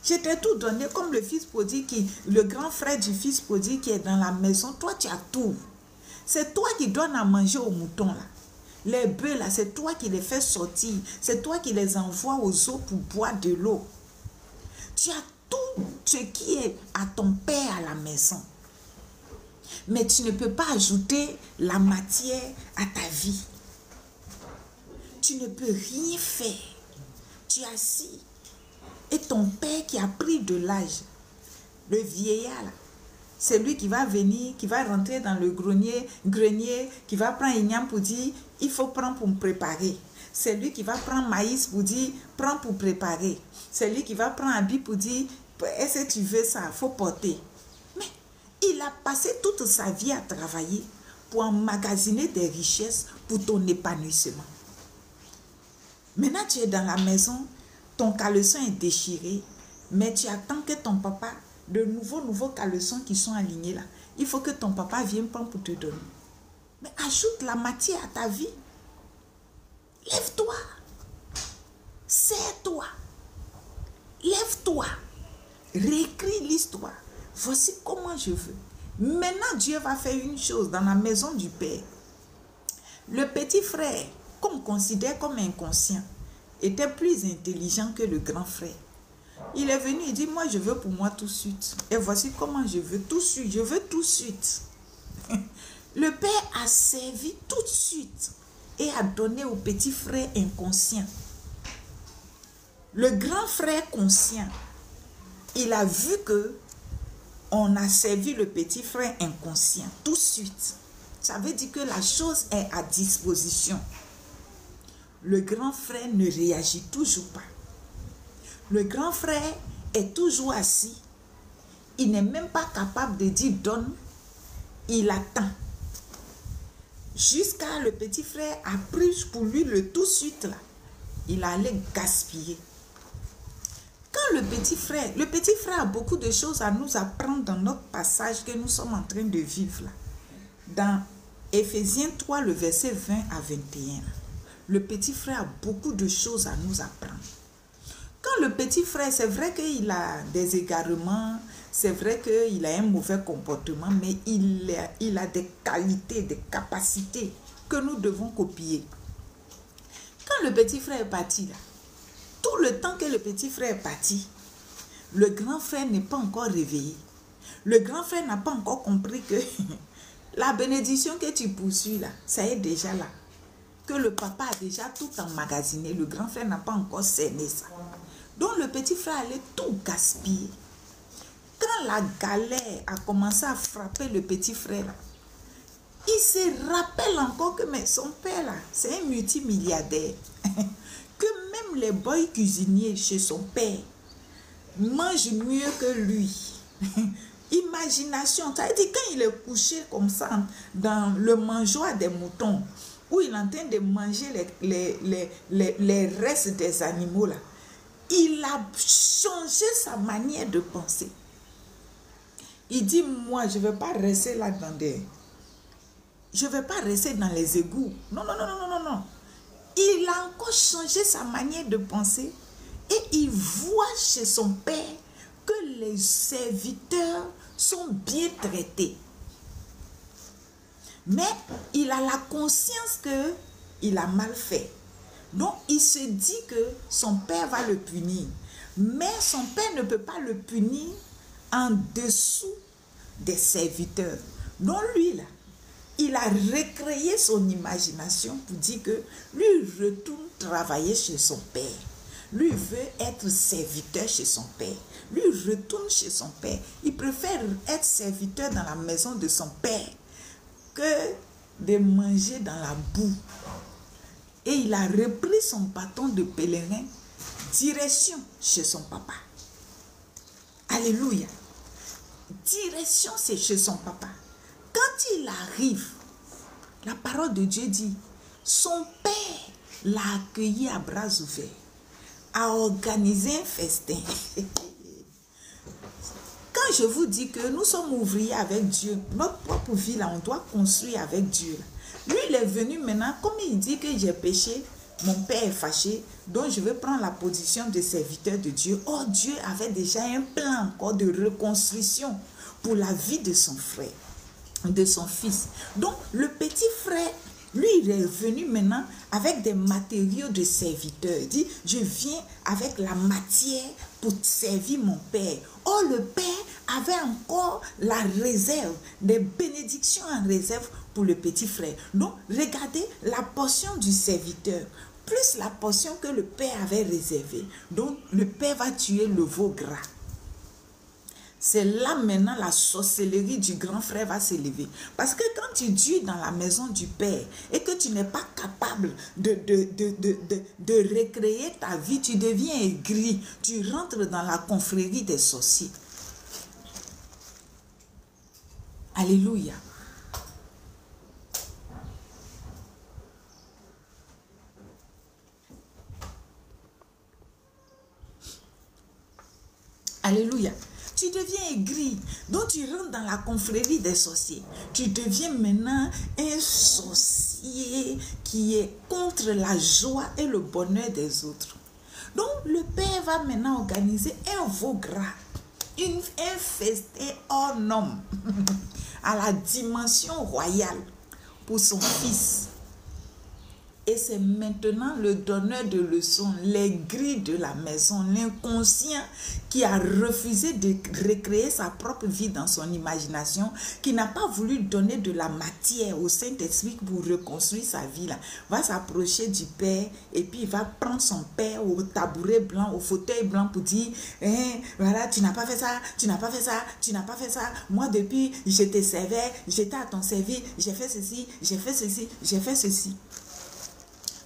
Je t'ai tout donné, comme le fils prodigue, le grand frère du fils prodigue qui est dans la maison. Toi, tu as tout. C'est toi qui donnes à manger aux moutons, là. Les bœufs, là, c'est toi qui les fais sortir. C'est toi qui les envoies aux eaux pour boire de l'eau. Tu as tout ce qui est à ton père à la maison. Mais tu ne peux pas ajouter la matière à ta vie. Tu ne peux rien faire. Tu es assis. Et ton père qui a pris de l'âge, le vieillard, là, c'est lui qui va venir, qui va rentrer dans le grenier, qui va prendre igname pour dire, il faut prendre pour me préparer. C'est lui qui va prendre maïs pour dire, prends pour préparer. C'est lui qui va prendre habit pour dire, est-ce que tu veux ça, il faut porter. Mais il a passé toute sa vie à travailler pour emmagasiner des richesses pour ton épanouissement. Maintenant, tu es dans la maison, ton caleçon est déchiré, mais tu attends que ton papa, de nouveaux caleçons qui sont alignés là, il faut que ton papa vienne prendre pour te donner. Mais ajoute la matière à ta vie. Lève-toi. Serre-toi. Lève-toi. Réécris l'histoire. Voici comment je veux. Maintenant, Dieu va faire une chose dans la maison du Père. Le petit frère, qu'on considère comme inconscient, était plus intelligent que le grand frère. Il est venu, il dit, moi je veux pour moi tout de suite. Et voici comment je veux tout de suite. Je veux tout de suite. Le père a servi tout de suite et a donné au petit frère inconscient. Le grand frère conscient, il a vu que on a servi le petit frère inconscient tout de suite. Ça veut dire que la chose est à disposition. Le grand frère ne réagit toujours pas. Le grand frère est toujours assis. Il n'est même pas capable de dire donne. Il attend. Jusqu'à le petit frère a pris pour lui le tout de suite là. Il allait gaspiller. Quand le petit frère a beaucoup de choses à nous apprendre dans notre passage que nous sommes en train de vivre là. Dans Éphésiens 3, le verset 20 à 21. Le petit frère a beaucoup de choses à nous apprendre. Quand le petit frère, c'est vrai qu'il a des égarements, c'est vrai qu'il a un mauvais comportement, mais il a des qualités, des capacités que nous devons copier. Quand le petit frère est parti, là, tout le temps que le petit frère est parti, le grand frère n'est pas encore réveillé. Le grand frère n'a pas encore compris que la bénédiction que tu poursuis là, ça est déjà là. Que le papa a déjà tout emmagasiné. Le grand frère n'a pas encore cerné ça. Donc le petit frère allait tout gaspiller. Quand la galère a commencé à frapper le petit frère, il se rappelle encore que mais son père là, c'est un multimilliardaire. Que même les boys cuisiniers chez son père mangent mieux que lui. Imagination, ça veut dire quand il est couché comme ça dans le mangeoire des moutons, où il est en train de manger les restes des animaux là, il a changé sa manière de penser. Il dit, moi, je ne vais pas rester là dans des... Je ne vais pas rester dans les égouts. Non, non, non, non, non, non. Il a encore changé sa manière de penser et il voit chez son père que les serviteurs sont bien traités. Mais il a la conscience qu'il a mal fait. Donc, il se dit que son père va le punir. Mais son père ne peut pas le punir en dessous des serviteurs. Donc, lui, là, il a recréé son imagination pour dire que lui retourne travailler chez son père. Lui veut être serviteur chez son père. Lui retourne chez son père. Il préfère être serviteur dans la maison de son père que de manger dans la boue. Et il a repris son bâton de pèlerin, direction chez son papa. Alléluia. Direction, c'est chez son papa. Quand il arrive, la parole de Dieu dit, son père l'a accueilli à bras ouverts, a organisé un festin. Quand je vous dis que nous sommes ouvriers avec Dieu, notre propre vie, là, on doit construire avec Dieu. Lui, il est venu maintenant, comme il dit que j'ai péché, mon père est fâché, donc je vais prendre la position de serviteur de Dieu. Oh, Dieu avait déjà un plan encore de reconstruction pour la vie de son frère, de son fils. Donc, le petit frère, lui, il est venu maintenant avec des matériaux de serviteur. Il dit, je viens avec la matière pour servir mon père. Oh, le père avait encore la réserve, des bénédictions en réserve pour le petit frère. Donc, regardez la portion du serviteur, plus la portion que le père avait réservée. Donc, le père va tuer le veau gras. C'est là maintenant la sorcellerie du grand frère va s'élever. Parce que quand tu dures dans la maison du père et que tu n'es pas capable de recréer ta vie, tu deviens aigri. Tu rentres dans la confrérie des sorciers. Alléluia. Alléluia. Tu deviens aigri. Donc tu rentres dans la confrérie des sorciers. Tu deviens maintenant un sorcier qui est contre la joie et le bonheur des autres. Donc le père va maintenant organiser un veau gras, un festin hors norme à la dimension royale pour son fils. Et c'est maintenant le donneur de leçons, l'aigri de la maison, l'inconscient qui a refusé de recréer sa propre vie dans son imagination, qui n'a pas voulu donner de la matière au Saint-Esprit pour reconstruire sa vie, là, va s'approcher du Père et puis il va prendre son Père au tabouret blanc, au fauteuil blanc pour dire, voilà, tu n'as pas fait ça, tu n'as pas fait ça, tu n'as pas fait ça. Moi, depuis, je te servais, j'étais à ton service, j'ai fait ceci, j'ai fait ceci, j'ai fait ceci.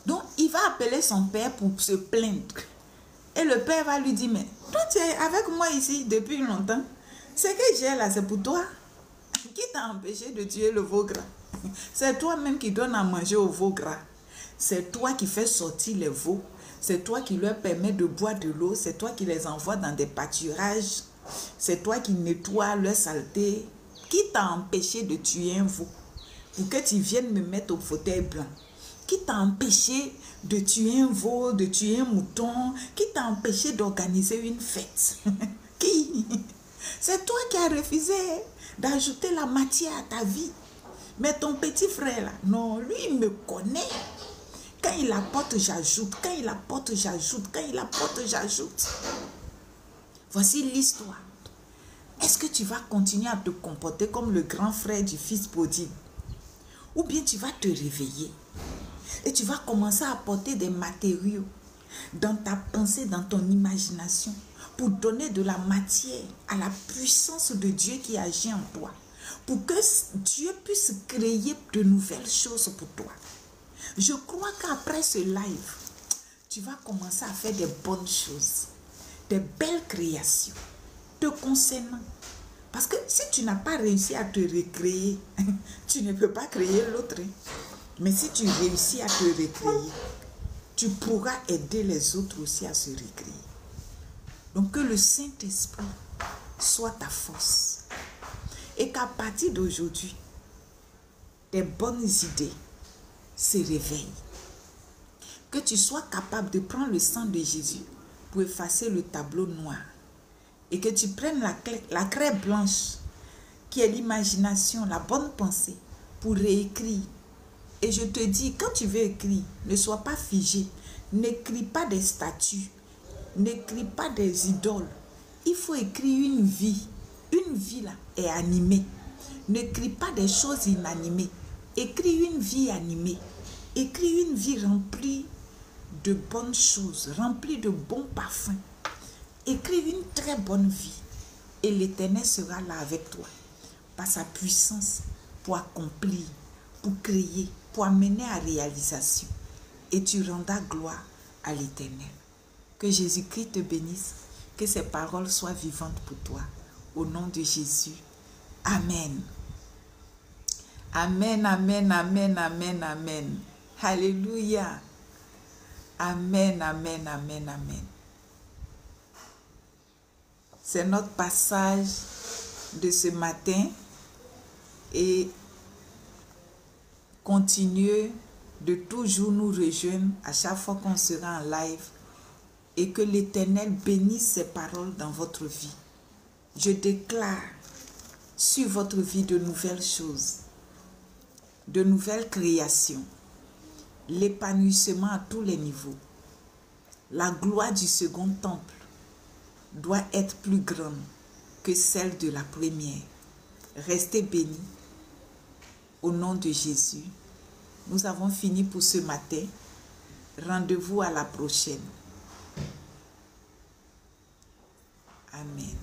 Donc, il va appeler son père pour se plaindre. Et le père va lui dire, mais toi, tu es avec moi ici depuis longtemps. Ce que j'ai là, c'est pour toi. Qui t'a empêché de tuer le veau gras? C'est toi-même qui donne à manger au veau gras. C'est toi qui fais sortir les veaux. C'est toi qui leur permets de boire de l'eau. C'est toi qui les envoie dans des pâturages. C'est toi qui nettoies leur saleté. Qui t'a empêché de tuer un veau? Pour que tu viennes me mettre au fauteuil blanc. Qui t'a empêché de tuer un veau, de tuer un mouton? Qui t'a empêché d'organiser une fête? Qui? C'est toi qui as refusé d'ajouter la matière à ta vie. Mais ton petit frère là, non, lui il me connaît. Quand il apporte, j'ajoute. Quand il apporte, j'ajoute. Quand il apporte, j'ajoute. Voici l'histoire. Est-ce que tu vas continuer à te comporter comme le grand frère du fils prodigue? Ou bien tu vas te réveiller et tu vas commencer à apporter des matériaux dans ta pensée, dans ton imagination, pour donner de la matière à la puissance de Dieu qui agit en toi, pour que Dieu puisse créer de nouvelles choses pour toi. Je crois qu'après ce live, tu vas commencer à faire des bonnes choses, des belles créations te concernant. Parce que si tu n'as pas réussi à te recréer, tu ne peux pas créer l'autre. Mais si tu réussis à te recréer, tu pourras aider les autres aussi à se recréer. Donc que le Saint-Esprit soit ta force. Et qu'à partir d'aujourd'hui, tes bonnes idées se réveillent. Que tu sois capable de prendre le sang de Jésus pour effacer le tableau noir. Et que tu prennes la craie blanche, qui est l'imagination, la bonne pensée, pour réécrire. Et je te dis, quand tu veux écrire, ne sois pas figé. N'écris pas des statues. N'écris pas des idoles. Il faut écrire une vie. Une vie là est animée. N'écris pas des choses inanimées. Écris une vie animée. Écris une vie remplie de bonnes choses, remplie de bons parfums. Écris une très bonne vie. Et l'Éternel sera là avec toi, par sa puissance, pour accomplir, pour créer, pour amener à réalisation. Et tu rendras gloire à l'Éternel. Que Jésus-Christ te bénisse, que ses paroles soient vivantes pour toi. Au nom de Jésus. Amen. Amen, amen, amen, amen, amen. Alléluia. Amen, amen, amen, amen. C'est notre passage de ce matin et continuez de toujours nous rejoindre à chaque fois qu'on sera en live et que l'Éternel bénisse ses paroles dans votre vie. Je déclare sur votre vie de nouvelles choses, de nouvelles créations, l'épanouissement à tous les niveaux. La gloire du second temple doit être plus grande que celle de la première. Restez bénis au nom de Jésus. Nous avons fini pour ce matin. Rendez-vous à la prochaine. Amen.